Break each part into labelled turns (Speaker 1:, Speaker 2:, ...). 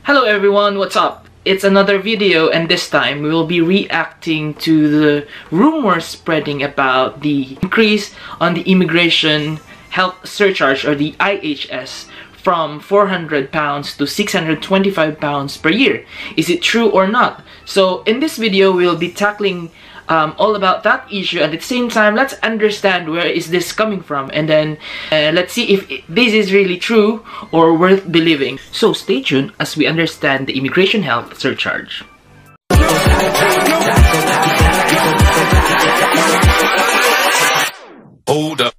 Speaker 1: Hello everyone, what's up? It's another video, and this time we will be reacting to the rumors spreading about the increase on the immigration health surcharge, or the IHS, from £400 to £625 per year. Is it true or not? So in this video we'll be tackling all about that issue, and at the same time let's understand where is this coming from, and then let's see if this is really true or worth believing. So stay tuned as we understand the immigration health surcharge.
Speaker 2: Hold up.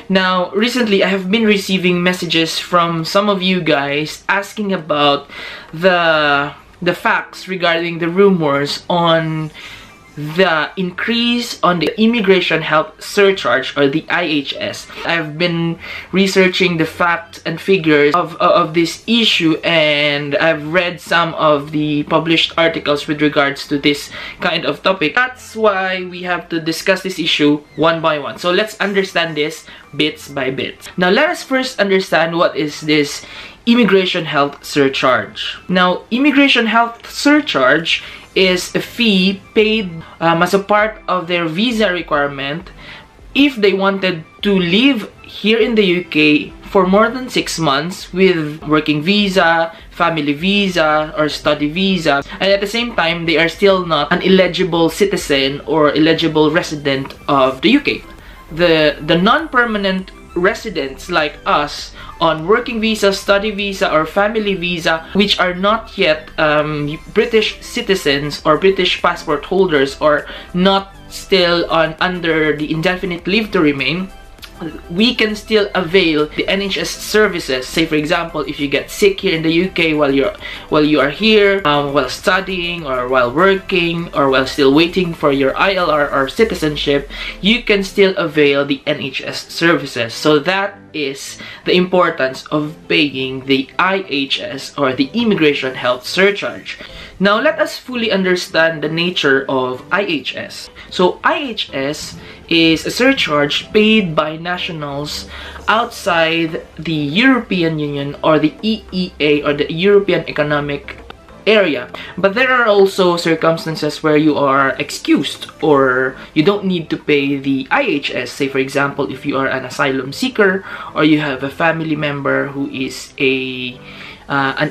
Speaker 1: Now, recently I have been receiving messages from some of you guys asking about the facts regarding the rumors on the increase on the immigration health surcharge, or the IHS. I've been researching the facts and figures of this issue, and I've read some of the published articles with regards to this kind of topic. That's why we have to discuss this issue one by one. So let's understand this bits by bits. Now let us first understand what is this immigration health surcharge. Now, immigration health surcharge is a fee paid as a part of their visa requirement if they wanted to live here in the UK for more than 6 months with working visa, family visa, or study visa, and at the same time they are still not an eligible citizen or eligible resident of the UK. The non-permanent residents like us on working visa, study visa, or family visa, which are not yet British citizens or British passport holders, or not still under the indefinite leave to remain, we can still avail the NHS services. Say for example, if you get sick here in the UK while you are here, while studying or while working or while still waiting for your ILR or citizenship, you can still avail the NHS services. So that is the importance of paying the IHS, or the immigration health surcharge. Now let us fully understand the nature of IHS. So IHS is a surcharge paid by nationals outside the European Union, or the EEA, or the European Economic Area. But there are also circumstances where you are excused, or you don't need to pay the IHS. Say for example, if you are an asylum seeker, or you have a family member who is an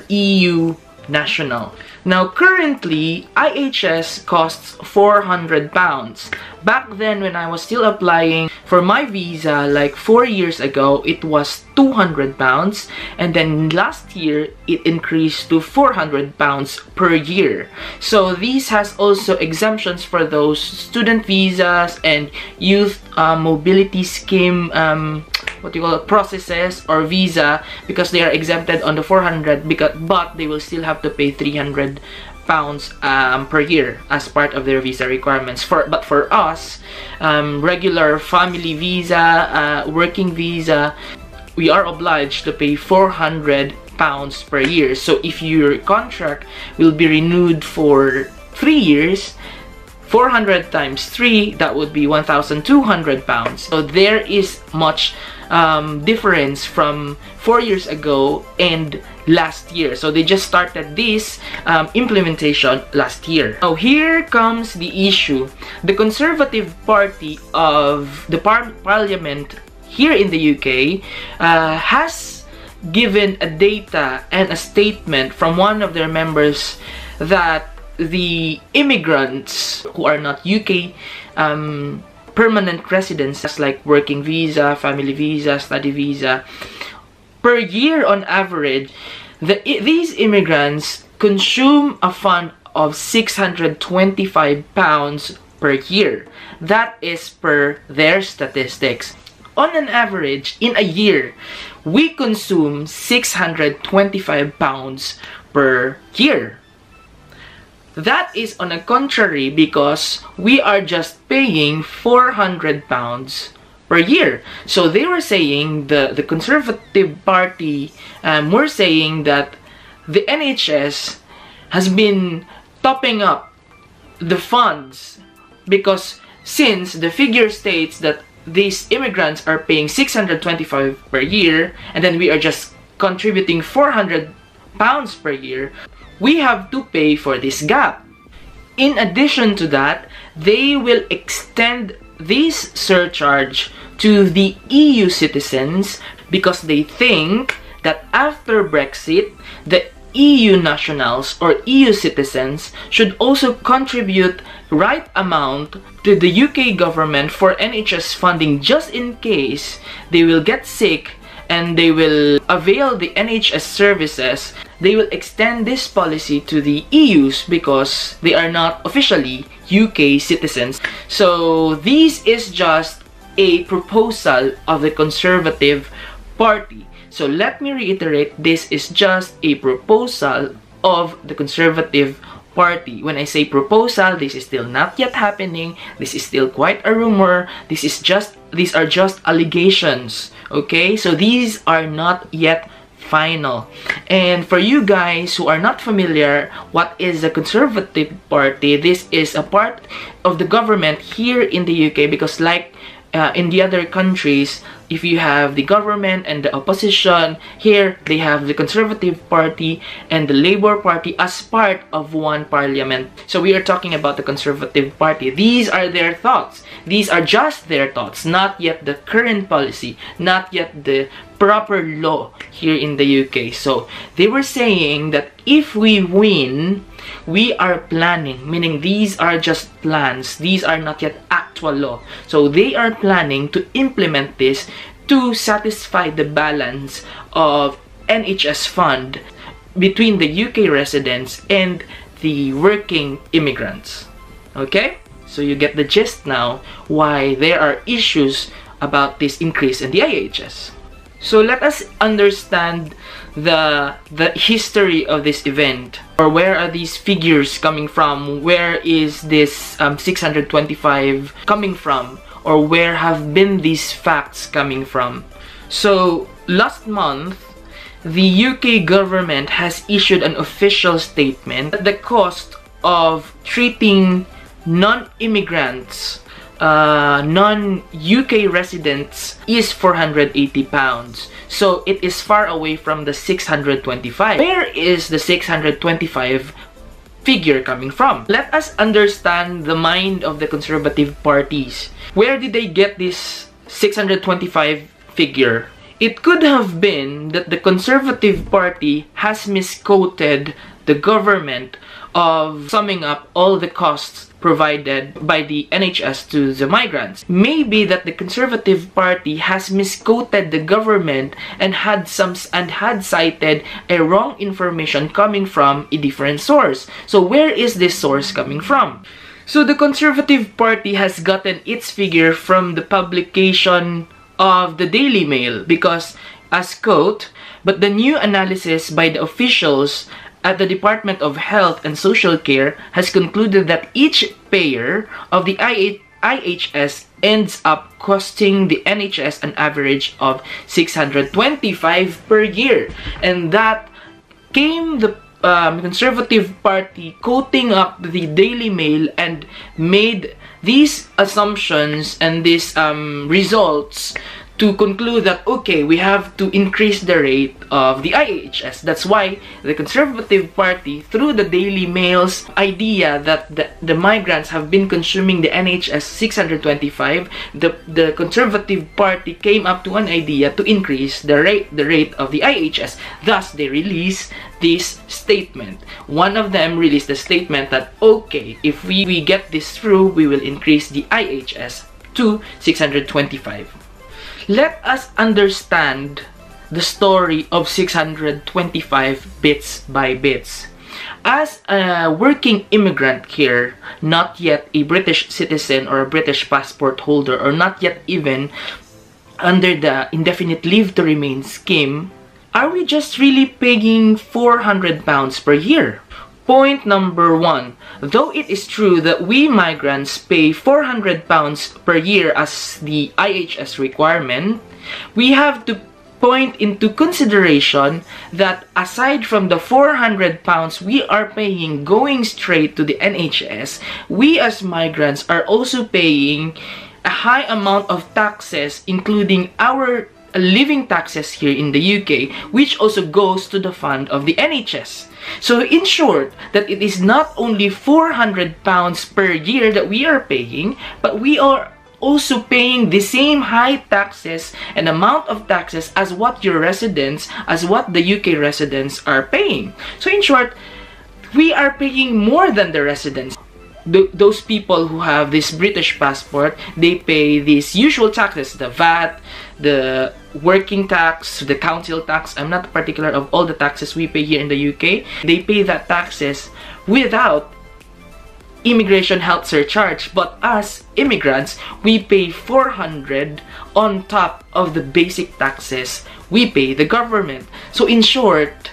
Speaker 1: EU national. Now currently IHS costs £400. Back then when I was still applying for my visa like 4 years ago, it was £200, and then last year it increased to £400 per year. So this has also exemptions for those student visas and youth mobility scheme processes or visa, because they are exempted on the 400, but they will still have to pay £300 per year as part of their visa requirements. But for us, regular family visa, working visa, we are obliged to pay £400 per year. So if your contract will be renewed for 3 years, 400 times 3, that would be £1,200. So there is much difference from 4 years ago and last year. So they just started this implementation last year. Now here comes the issue. The Conservative Party of the Parliament here in the UK has given a data and a statement from one of their members that the immigrants who are not UK permanent residents, just like working visa, family visa, study visa, per year on average, these immigrants consume a fund of £625 per year. That is per their statistics. On an average, in a year, we consume £625 per year. That is on the contrary, because we are just paying £400 per year. So they were saying, the Conservative Party were saying that the NHS has been topping up the funds because since the figure states that these immigrants are paying 625 per year, and then we are just contributing 400 pounds per year, we have to pay for this gap. In addition to that, they will extend this surcharge to the EU citizens because they think that after Brexit, the EU nationals or EU citizens should also contribute right amount to the UK government for NHS funding, just in case they will get sick and they will avail the NHS services. They will extend this policy to the EUs because they are not officially UK citizens. So this is just a proposal of the Conservative Party. So let me reiterate, this is just a proposal of the Conservative Party. When I say proposal, this is still not yet happening. This is still quite a rumor. These are just allegations. Okay, so these are not yet final. And for you guys who are not familiar, what is the Conservative Party? This is a part of the government here in the UK, because like in the other countries, if you have the government and the opposition, here they have the Conservative Party and the Labour Party as part of one parliament. So we are talking about the Conservative Party. These are their thoughts. These are just their thoughts, not yet the current policy, not yet the proper law here in the UK. So they were saying that if we win, we are planning, meaning these are just plans, these are not yet actual law. So they are planning to implement this to satisfy the balance of NHS fund between the UK residents and the working immigrants. Okay? So you get the gist now why there are issues about this increase in the IHS. So let us understand the history of this event, or where are these figures coming from? Where is this 625 coming from? Or where have been these facts coming from? So last month, the UK government has issued an official statement that the cost of treating non-immigrants, non-UK residents is £480. So it is far away from the 625. Where is the 625 figure coming from? Let us understand the mind of the Conservative parties. Where did they get this 625 figure? It could have been that the Conservative Party has misquoted the government of summing up all the costs provided by the NHS to the migrants. Maybe that the Conservative Party has misquoted the government and had cited a wrong information coming from a different source. So where is this source coming from? So the Conservative Party has gotten its figure from the publication of the Daily Mail, because, as quote, "But the new analysis by the officials at the Department of Health and Social Care has concluded that each payer of the IHS ends up costing the NHS an average of 625 per year." And that came the Conservative Party quoting up the Daily Mail and made these assumptions and these results to conclude that, okay, we have to increase the rate of the IHS. That's why the Conservative Party, through the Daily Mail's idea that the migrants have been consuming the NHS 625, the Conservative Party came up to an idea to increase the rate of the IHS. Thus, they released this statement. One of them released the statement that, okay, if we get this through, we will increase the IHS to 625. Let us understand the story of 625 bits by bits. As a working immigrant here, not yet a British citizen or a British passport holder, or not yet even under the indefinite leave to remain scheme, are we just really paying £400 per year? Point number one, though it is true that we migrants pay £400 per year as the IHS requirement, we have to point into consideration that aside from the 400 pounds we are paying going straight to the NHS, we as migrants are also paying a high amount of taxes, including our living taxes here in the UK, which also goes to the fund of the NHS. So in short, that it is not only 400 pounds per year that we are paying, but we are also paying the same high taxes and amount of taxes as what your residents, as what the UK residents are paying. So in short, we are paying more than the residents. Those people who have this British passport, they pay these usual taxes, the VAT, the working tax, the council tax. I'm not particular of all the taxes we pay here in the UK. They pay that taxes without immigration health surcharge, but as immigrants we pay 400 on top of the basic taxes we pay the government. So in short,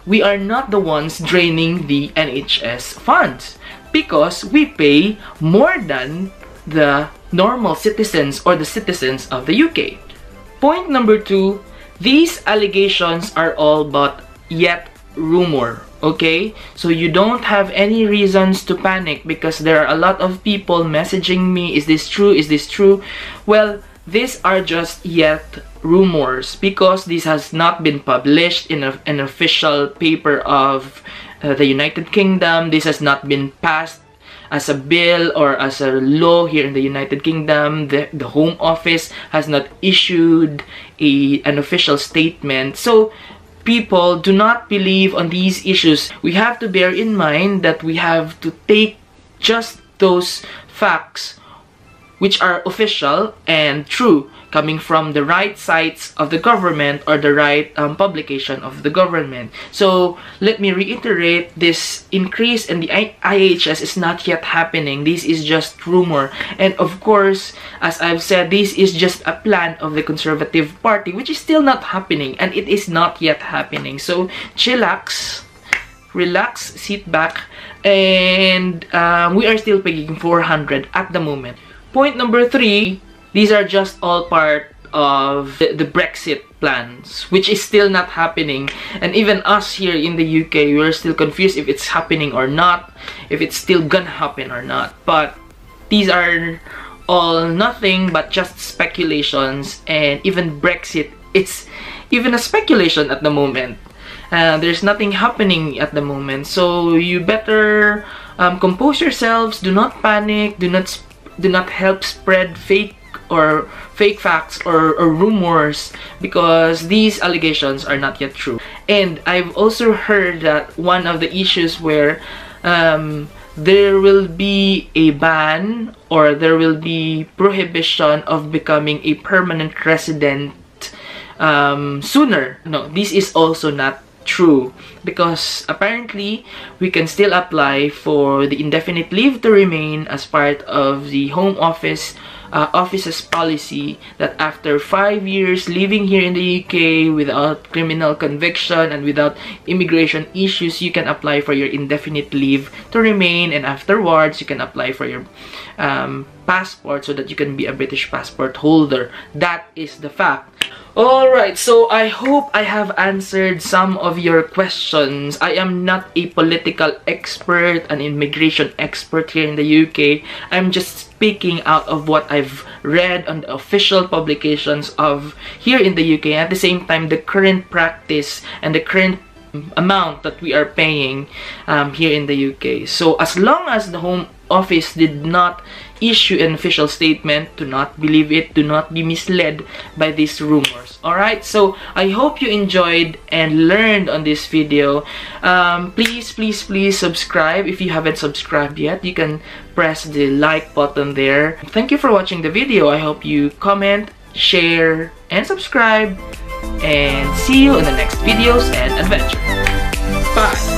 Speaker 1: we are not the ones draining the NHS funds because we pay more than the normal citizens or the citizens of the UK. Point number 2, these allegations are all but yet rumor. Okay, so you don't have any reasons to panic because there are a lot of people messaging me, is this true, is this true? Well, these are just yet rumors because this has not been published in an official paper of the United Kingdom. This has not been passed as a bill or as a law here in the United Kingdom. The Home Office has not issued an official statement. So people do not believe on these issues. We have to bear in mind that we have to take just those facts which are official and true, coming from the right sites of the government or the right publication of the government. So let me reiterate, this increase in the IHS is not yet happening. This is just rumor, and of course, as I've said, this is just a plan of the Conservative Party, which is still not happening, and it is not yet happening. So chillax, relax, sit back, and we are still paying 400 at the moment. Point number 3, these are just all part of the Brexit plans, which is still not happening. And even us here in the UK, we're still confused if it's happening or not, if it's still gonna happen or not. But these are all nothing but just speculations, and even Brexit, it's even a speculation at the moment. There's nothing happening at the moment. So you better compose yourselves, do not panic, do not help spread fake facts or rumors, because these allegations are not yet true. And I've also heard that one of the issues where there will be a ban or there will be prohibition of becoming a permanent resident sooner. No, this is also not true, because apparently we can still apply for the indefinite leave to remain as part of the Home Office's policy, that after 5 years living here in the UK without criminal conviction and without immigration issues, you can apply for your indefinite leave to remain, and afterwards you can apply for your passport so that you can be a British passport holder. That is the fact. Alright, so I hope I have answered some of your questions. I am not a political expert, an immigration expert here in the UK. I'm just speaking out of what I've read on the official publications of here in the UK. At the same time, the current practice and the current amount that we are paying here in the UK. So as long as the Home Office did not issue an official statement, do not believe it, do not be misled by these rumors. Alright, so I hope you enjoyed and learned on this video. Please subscribe. If you haven't subscribed yet, you can press the like button there. Thank you for watching the video. I hope you comment, share, and subscribe, and see you in the next videos and adventure. Bye!